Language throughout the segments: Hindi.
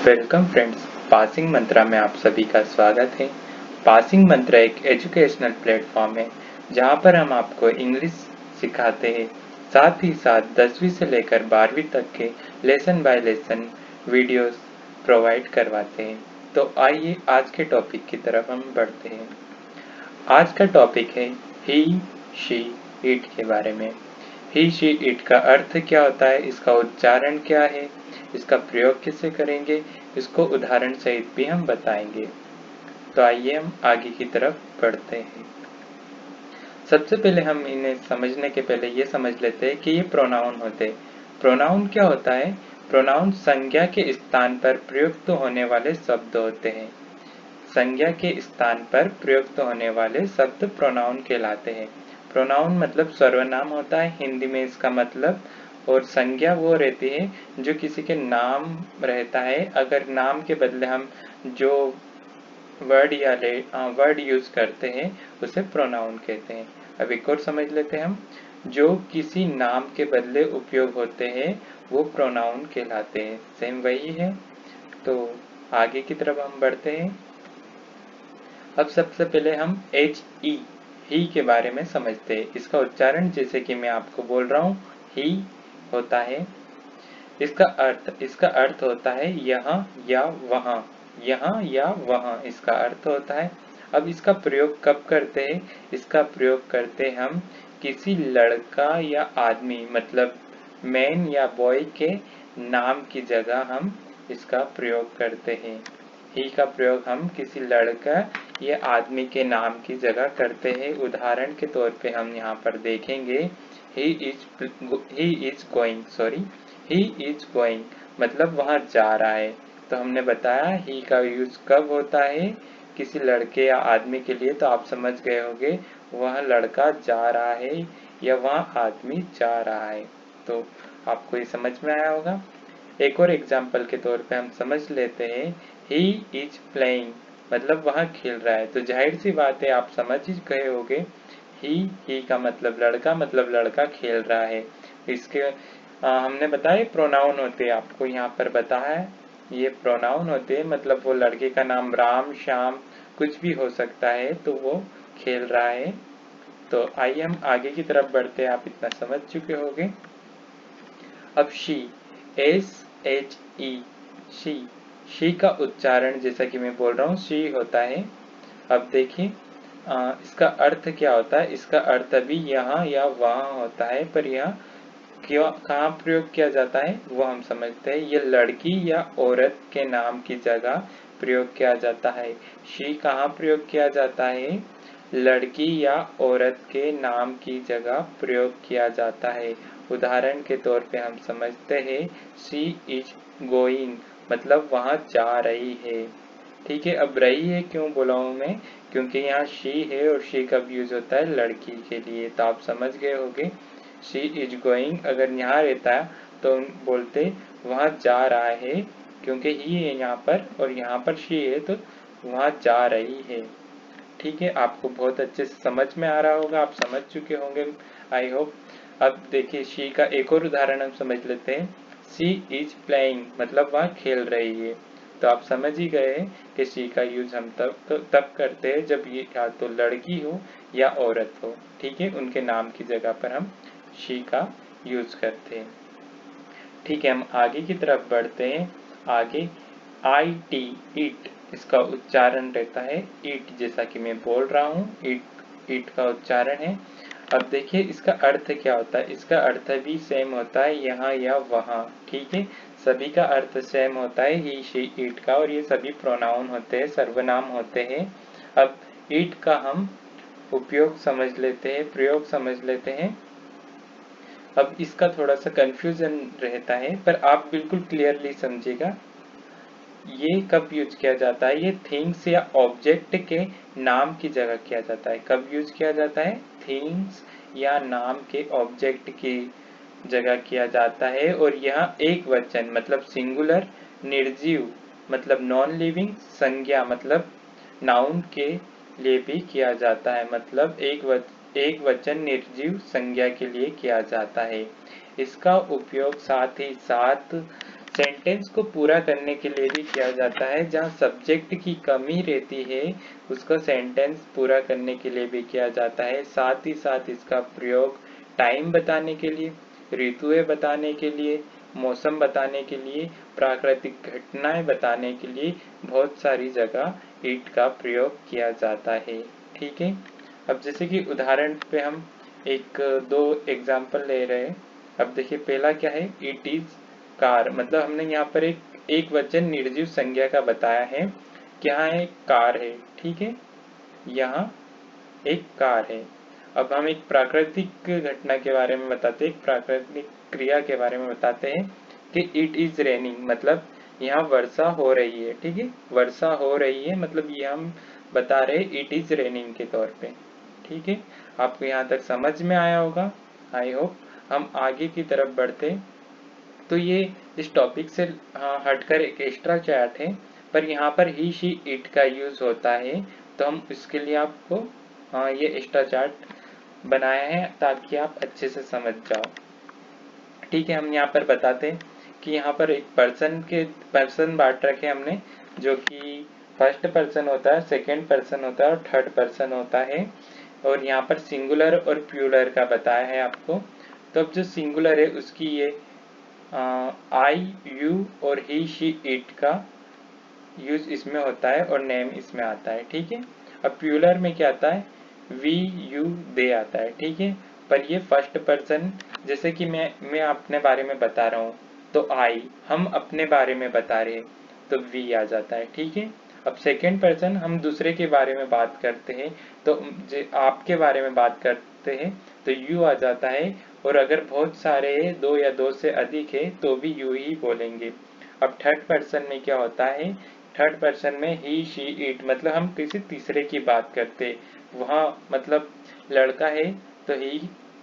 वेलकम फ्रेंड्स, पासिंग मंत्रा में आप सभी का स्वागत है। पासिंग मंत्रा एक एजुकेशनल प्लेटफॉर्म है जहां पर हम आपको इंग्लिश सिखाते हैं, साथ ही साथ 10वीं से लेकर 12वीं तक के lesson bye lesson videos provide करवाते हैं। तो आइए आज के टॉपिक की तरफ हम बढ़ते हैं। आज का टॉपिक है ही, शी, इट के बारे में। ही, शी, इट का अर्थ क्या होता है, इसका उच्चारण क्या है, इसका प्रयोग कैसे करेंगे, इसको उदाहरण सहित भी हम बताएंगे। तो आइए हम आगे की तरफ बढ़ते हैं। सबसे पहले हम इन्हें समझने के पहले ये समझ लेते हैं कि ये प्रोनाउन होते हैं। प्रोनाउन क्या होता है? प्रोनाउन संज्ञा के स्थान पर प्रयुक्त होने वाले शब्द होते हैं। संज्ञा के स्थान पर प्रयुक्त होने वाले शब्द प्रोनाउन कहलाते हैं। प्रोनाउन मतलब सर्वनाम होता है हिंदी में इसका मतलब, और संज्ञा वो रहती है जो किसी के नाम रहता है। अगर नाम के बदले हम जो वर्ड यूज करते हैं उसे प्रोनाउन कहते हैं। अब एक और समझ लेते हैं हम, जो किसी नाम के बदले उपयोग होते हैं वो प्रोनाउन कहलाते हैं। सेम वही है। तो आगे की तरफ हम बढ़ते हैं। अब सबसे पहले हम ही के बारे में समझते हैं। इसका उच्चारण जैसे कि मैं आपको बोल रहा हूँ, ही होता है। इसका अर्थ होता है यहाँ या वहाँ, यहाँ या वहाँ इसका अर्थ होता है। अब इसका प्रयोग कब करते हैं? इसका प्रयोग करते हम किसी लड़का या आदमी मतलब मैन या बॉय के नाम की जगह हम इसका प्रयोग करते हैं। ही का प्रयोग हम किसी लड़का या आदमी के नाम की जगह करते हैं। उदाहरण के तौर पे हम यहाँ पर देखेंगे, ही इज गोइंग मतलब वहाँ जा रहा है। तो हमने बताया ही का यूज कब होता है किसी लड़के या आदमी के लिए, तो आप समझ गए होंगे वह लड़का जा रहा है या वह आदमी जा रहा है। तो आपको ये समझ में आया होगा। एक और एग्जाम्पल के तौर पे हम समझ लेते हैं, ही इज प्लेइंग मतलब वह खेल रहा है। तो जाहिर सी बात है आप समझ ही गए होंगे, ही का मतलब लड़का खेल रहा है। इसके हमने बताया प्रोनाउन होते हैं, आपको यहाँ पर बताया है ये प्रोनाउन होते हैं, मतलब वो लड़के का नाम राम, श्याम कुछ भी हो सकता है, तो वो खेल रहा है। तो आइए हम आगे की तरफ बढ़ते हैं, आप इतना समझ चुके होंगे। अब शी, SHE, शी का उच्चारण जैसा कि मैं बोल रहा हूँ शी होता है। अब देखिए इसका अर्थ क्या होता है? इसका अर्थ भी यहाँ या वहाँ होता है, पर यहाँ क्यों कहाँ प्रयोग किया जाता है वो हम समझते हैं। ये लड़की या औरत के नाम की जगह प्रयोग किया जाता है। शी कहाँ प्रयोग किया जाता है? लड़की या औरत के नाम की जगह प्रयोग किया जाता है। उदाहरण के तौर पे हम समझते हैं, शी इज गोइंग मतलब वहाँ जा रही है। ठीक है, अब रही है क्यों बोला हूँ मैं? क्योंकि यहाँ शी है और शी कब यूज होता है? लड़की के लिए। तो आप समझ गए होंगे शी इज गोइंग अगर यहाँ रहता तो बोलते वहाँ जा रहा है, क्योंकि ही है यहाँ पर और यहाँ पर शी है तो वहाँ जा रही है। ठीक है, आपको बहुत अच्छे से समझ में आ रहा होगा, आप समझ चुके होंगे आई होप। अब देखिए शी का एक और उदाहरण हम समझ लेते हैं, शी इज प्लेइंग मतलब वह खेल रही है। तो आप समझ ही गए कि शी का यूज हम तब करते हैं जब ये या तो लड़की हो या औरत हो। ठीक है, उनके नाम की जगह पर हम शी का यूज करते हैं। ठीक है, हम आगे की तरफ बढ़ते हैं। आगे इट इसका उच्चारण रहता है ईट, जैसा कि मैं बोल रहा हूँ ईट का उच्चारण है। अब देखिए इसका अर्थ क्या होता है? इसका अर्थ भी सेम होता है यहाँ या वहाँ। ठीक है, सभी का अर्थ सेम होता है ही, शी, इट का, और ये सभी प्रोनाउन होते हैं, सर्वनाम होते हैं। अब ईट का हम उपयोग समझ लेते हैं, प्रयोग समझ लेते हैं। अब इसका थोड़ा सा कंफ्यूजन रहता है, पर आप बिल्कुल क्लियरली समझिएगा ये कब यूज किया जाता है। ये थिंग्स या ऑब्जेक्ट के नाम की जगह किया जाता है। कब यूज किया जाता है? थिंग्स या नाम के ऑब्जेक्ट की जगह किया जाता है। और यहाँ एक वचन मतलब सिंगुलर, निर्जीव मतलब नॉन लिविंग, संज्ञा मतलब नाउन के लिए भी किया जाता है। मतलब एक वचन निर्जीव संज्ञा के लिए किया जाता है। इसका उपयोग साथ ही साथ सेंटेंस को पूरा करने के लिए भी किया जाता है। जहाँ सब्जेक्ट की कमी रहती है उसको सेंटेंस पूरा करने के लिए भी किया जाता है। साथ ही साथ इसका प्रयोग टाइम बताने के लिए, ऋतुएं बताने के लिए, मौसम बताने के लिए, प्राकृतिक घटनाएं बताने के लिए बहुत सारी जगह इट का प्रयोग किया जाता है। ठीक है, अब जैसे कि उदाहरण पे हम एक दो एग्जाम्पल ले रहे हैं। अब देखिए पहला क्या है, इट इज कार, मतलब हमने यहाँ पर एक वचन निर्जीव संज्ञा का बताया है कि यहाँ एक कार है। ठीक है, यहाँ एक कार है। अब हम एक प्राकृतिक घटना के बारे में बताते हैं, एक प्राकृतिक क्रिया के बारे में बताते हैं कि इट इज रेनिंग, मतलब यहाँ वर्षा हो रही है। ठीक है, वर्षा हो रही है मतलब ये हम बता रहे इट इज रेनिंग के तौर पे। ठीक है, आपको यहाँ तक समझ में आया होगा, आई होप। हम आगे की तरफ बढ़ते, तो ये इस टॉपिक से हटकर एक एक्स्ट्रा चैट है, पर यहाँ पर ही शी इट का यूज होता है, तो हम इसके लिए आपको ये एक्स्ट्रा चार्ट बनाया है ताकि आप अच्छे से समझ जाओ। ठीक है, हम यहाँ पर बताते हैं कि यहाँ पर एक पर्सन बांट रखे हमने, जो कि फर्स्ट पर्सन होता है, सेकंड पर्सन होता है और थर्ड पर्सन होता है। और यहाँ पर सिंगुलर और प्लूरल का बताया है आपको। तो अब जो सिंगुलर है उसकी ये आई, यू और ही, शी, इट का यूज इसमें होता है और नेम इसमें आता है। ठीक है, अब प्लूरल में क्या आता है, वी, यू, दे आता है। ठीक है, पर ये फर्स्ट पर्सन, जैसे कि मैं अपने बारे में बता रहा हूँ तो आई, हम अपने बारे में बता रहे हैं तो वी आ जाता है। ठीक है, अब सेकंड पर्सन हम दूसरे के बारे में बात करते हैं तो आपके बारे में बात करते हैं तो यू आ जाता है। और अगर बहुत सारे दो या दो से अधिक है तो भी यू ही बोलेंगे। अब थर्ड पर्सन में क्या होता है, थर्ड पर्सन में ही, शी, इट, मतलब हम किसी तीसरे की बात करते, वहाँ मतलब लड़का है तो ही,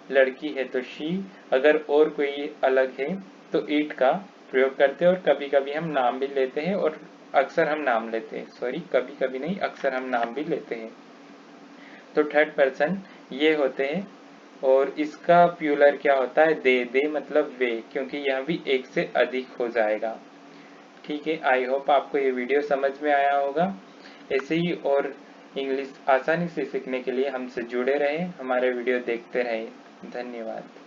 लड़की है तो शी, अगर और कोई अलग है तो इट का प्रयोग करते हैं। और कभी कभी हम नाम भी लेते हैं, और अक्सर हम नाम लेते हैं, सॉरी कभी कभी नहीं, अक्सर हम नाम भी लेते हैं। तो थर्ड पर्सन ये होते हैं। और इसका प्लूरल क्या होता है, दे मतलब वे, क्योंकि यह भी एक से अधिक हो जाएगा। ठीक है, आई होप आपको ये वीडियो समझ में आया होगा। ऐसे ही और इंग्लिश आसानी से सीखने के लिए हमसे जुड़े रहें, हमारे वीडियो देखते रहें। धन्यवाद।